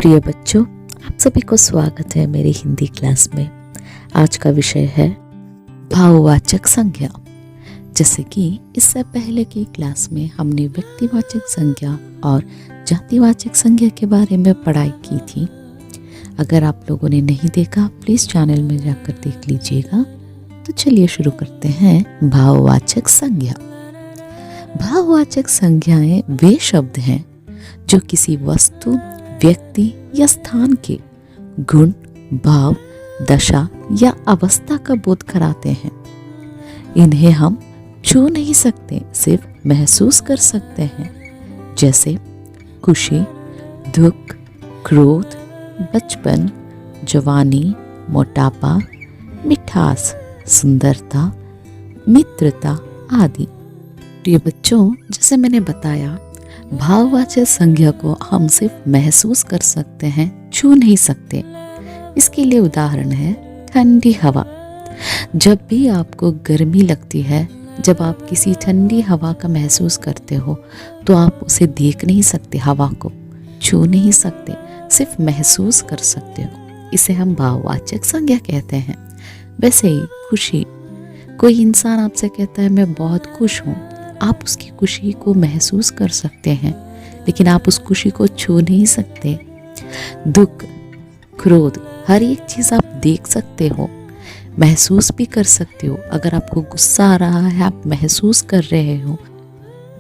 प्रिय बच्चों, आप सभी को स्वागत है मेरी हिंदी क्लास में। आज का विषय है भाववाचक संज्ञा। जैसे कि इससे पहले की क्लास में हमने व्यक्तिवाचक संज्ञा और जातिवाचक संज्ञा के बारे में पढ़ाई की थी। अगर आप लोगों ने नहीं देखा प्लीज़ चैनल में जाकर देख लीजिएगा। तो चलिए शुरू करते हैं भाववाचक संज्ञा। भाववाचक संज्ञाएं वे शब्द हैं जो किसी वस्तु, व्यक्ति या स्थान के गुण, भाव, दशा या अवस्था का बोध कराते हैं। इन्हें हम छू नहीं सकते, सिर्फ महसूस कर सकते हैं। जैसे खुशी, दुख, क्रोध, बचपन, जवानी, मोटापा, मिठास, सुंदरता, मित्रता आदि। प्रिय बच्चों, जैसे मैंने बताया, भाववाचक संज्ञा को हम सिर्फ महसूस कर सकते हैं, छू नहीं सकते। इसके लिए उदाहरण है ठंडी हवा। जब भी आपको गर्मी लगती है, जब आप किसी ठंडी हवा का महसूस करते हो तो आप उसे देख नहीं सकते, हवा को छू नहीं सकते, सिर्फ महसूस कर सकते हो। इसे हम भाववाचक संज्ञा कहते हैं। वैसे ही खुशी, कोई इंसान आपसे कहता है मैं बहुत खुश हूँ, आप उसकी खुशी को महसूस कर सकते हैं, लेकिन आप उस खुशी को छू नहीं सकते। दुख, क्रोध, हर एक चीज़ आप देख सकते हो, महसूस भी कर सकते हो। अगर आपको गुस्सा आ रहा है, आप महसूस कर रहे हो।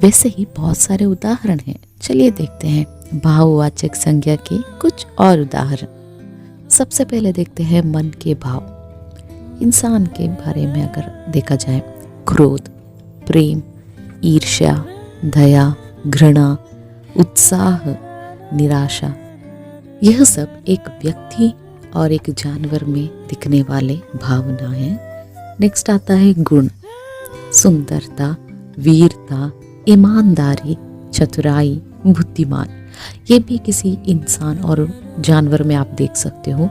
वैसे ही बहुत सारे उदाहरण हैं। चलिए देखते हैं भाववाचक संज्ञा के कुछ और उदाहरण। सबसे पहले देखते हैं मन के भाव। इंसान के बारे में अगर देखा जाए, क्रोध, प्रेम, ईर्ष्या, दया, घृणा, उत्साह, निराशा, यह सब एक व्यक्ति और एक जानवर में दिखने वाले भावना हैं। नेक्स्ट आता है गुण। सुंदरता, वीरता, ईमानदारी, चतुराई, बुद्धिमान। ये भी किसी इंसान और जानवर में आप देख सकते हो।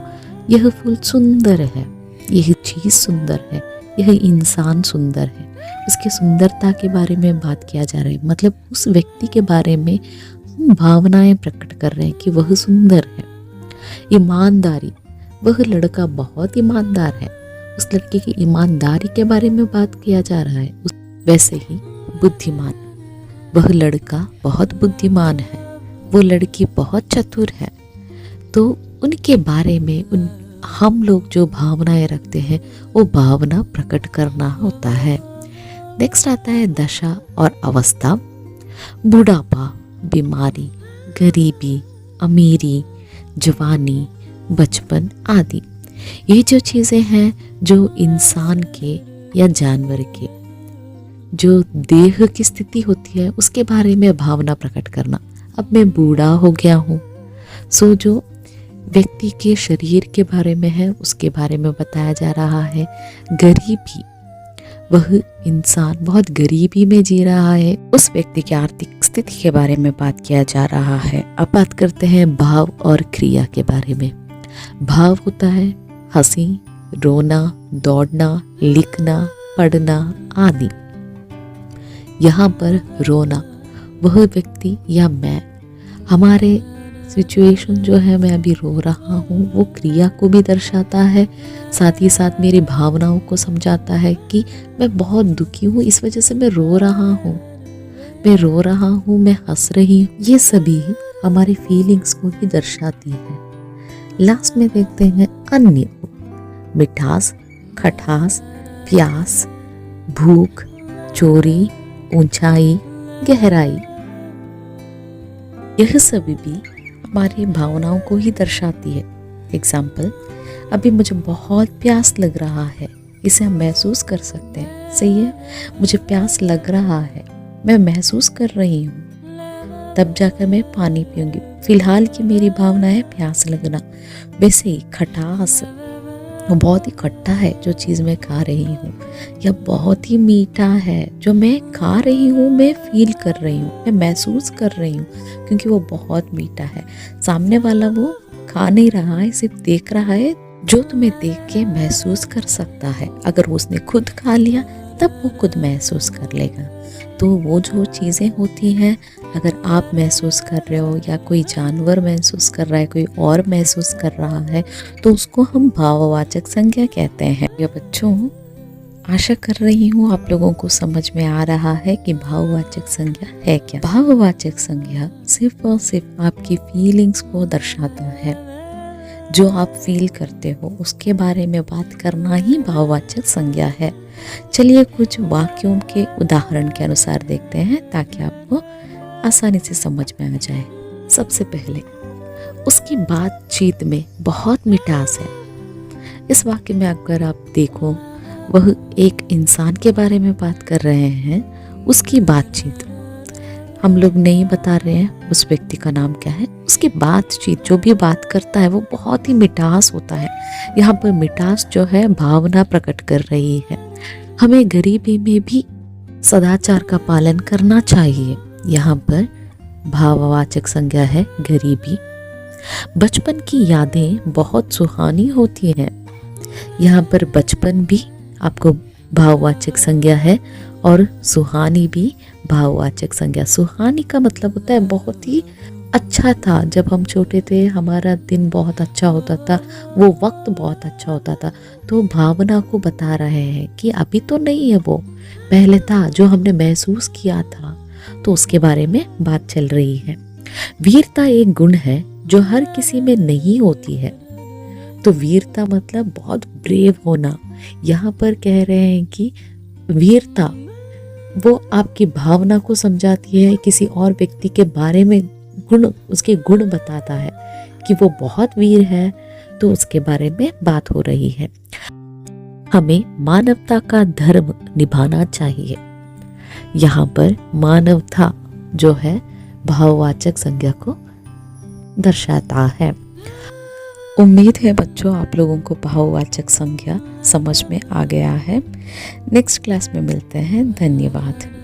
यह फूल सुंदर है, यह चीज़ सुंदर है, यह इंसान सुंदर है। उसकी सुंदरता के बारे में बात किया जा रहा है, मतलब उस व्यक्ति के बारे में हम भावनाएं प्रकट कर रहे हैं कि वह सुंदर है। ईमानदारी, वह लड़का बहुत ईमानदार है, उस लड़के की ईमानदारी के बारे में बात किया जा रहा है। वैसे ही बुद्धिमान, वह लड़का बहुत बुद्धिमान है, वो लड़की बहुत चतुर है। तो उनके बारे में हम लोग जो भावनाएं रखते हैं वो भावना प्रकट करना होता है। नेक्स्ट आता है दशा और अवस्था। बुढ़ापा, बीमारी, गरीबी, अमीरी, जवानी, बचपन आदि। ये जो चीज़ें हैं जो इंसान के या जानवर के जो देह की स्थिति होती है उसके बारे में भावना प्रकट करना। अब मैं बूढ़ा हो गया हूँ, सो जो व्यक्ति के शरीर के बारे में है उसके बारे में बताया जा रहा है। गरीबी, वह इंसान बहुत गरीबी में जी रहा है, उस व्यक्ति की आर्थिक स्थिति के बारे में बात किया जा रहा है। अब बात करते हैं भाव और क्रिया के बारे में। भाव होता है हंसी, रोना, दौड़ना, लिखना, पढ़ना आदि। यहाँ पर रोना, वह व्यक्ति या मैं, हमारे सिचुएशन जो है, मैं अभी रो रहा हूँ, वो क्रिया को भी दर्शाता है, साथ ही साथ मेरी भावनाओं को समझाता है कि मैं बहुत दुखी हूँ, इस वजह से मैं रो रहा हूँ, मैं रो रहा हूँ, मैं हंस रही हूँ। ये सभी हमारी फीलिंग्स को ही दर्शाती है। लास्ट में देखते हैं अन्य। मिठास, खटास, प्यास, भूख, चोरी, ऊंचाई, गहराई, यह सभी भी हमारी भावनाओं को ही दर्शाती है। एग्जाम्पल, अभी मुझे बहुत प्यास लग रहा है, इसे हम महसूस कर सकते हैं। सही है, मुझे प्यास लग रहा है, मैं महसूस कर रही हूँ, तब जाकर मैं पानी पीऊंगी। फिलहाल की मेरी भावना है प्यास लगना। वैसे ही खटास, बहुत ही खट्टा है जो चीज़ मैं खा रही हूँ, या बहुत ही मीठा है जो मैं खा रही हूँ, मैं फील कर रही हूँ, मैं महसूस कर रही हूँ, क्योंकि वो बहुत मीठा है। सामने वाला वो खा नहीं रहा है, सिर्फ देख रहा है, जो तुम्हें देख के महसूस कर सकता है। अगर उसने खुद खा लिया तब वो खुद महसूस कर लेगा। तो वो जो चीज़ें होती हैं, अगर आप महसूस कर रहे हो या कोई जानवर महसूस कर रहा है, कोई और महसूस कर रहा है, तो उसको हम भाववाचक संज्ञा कहते हैं। या बच्चों, आशा कर रही हूँ आप लोगों को समझ में आ रहा है कि भाववाचक संज्ञा है क्या। भाववाचक संज्ञा सिर्फ और सिर्फ आपकी फीलिंग्स को दर्शाता है। जो आप फील करते हो उसके बारे में बात करना ही भाववाचक संज्ञा है। चलिए कुछ वाक्यों के उदाहरण के अनुसार देखते हैं ताकि आपको आसानी से समझ में आ जाए। सबसे पहले, उसकी बातचीत में बहुत मिठास है। इस वाक्य में अगर आप देखो, वह एक इंसान के बारे में बात कर रहे हैं। उसकी बातचीत, हम लोग नहीं बता रहे हैं उस व्यक्ति का नाम क्या है, उसकी बातचीत, जो भी बात करता है वो बहुत ही मिठास होता है। यहाँ पर मिठास जो है भावना प्रकट कर रही है। हमें गरीबी में भी सदाचार का पालन करना चाहिए। यहाँ पर भाववाचक संज्ञा है गरीबी। बचपन की यादें बहुत सुहानी होती हैं। यहाँ पर बचपन भी आपको भाववाचक संज्ञा है और सुहानी भी भाववाचक संज्ञा। सुहानी का मतलब होता है बहुत ही अच्छा था, जब हम छोटे थे हमारा दिन बहुत अच्छा होता था, वो वक्त बहुत अच्छा होता था। तो भावना को बता रहे हैं कि अभी तो नहीं है, वो पहले था जो हमने महसूस किया था, तो उसके बारे में बात चल रही है। वीरता एक गुण है जो हर किसी में नहीं होती है। तो वीरता मतलब बहुत ब्रेव होना। यहाँ पर कह रहे हैं कि वीरता वो आपकी भावना को समझाती है, किसी और व्यक्ति के बारे में गुण, उसके गुण बताता है कि वो बहुत वीर है, तो उसके बारे में बात हो रही है। हमें मानवता का धर्म निभाना चाहिए। यहाँ पर मानवता जो है भाववाचक संज्ञा को दर्शाता है। उम्मीद है बच्चों आप लोगों को भाववाचक संज्ञा समझ में आ गया है। नेक्स्ट क्लास में मिलते हैं। धन्यवाद।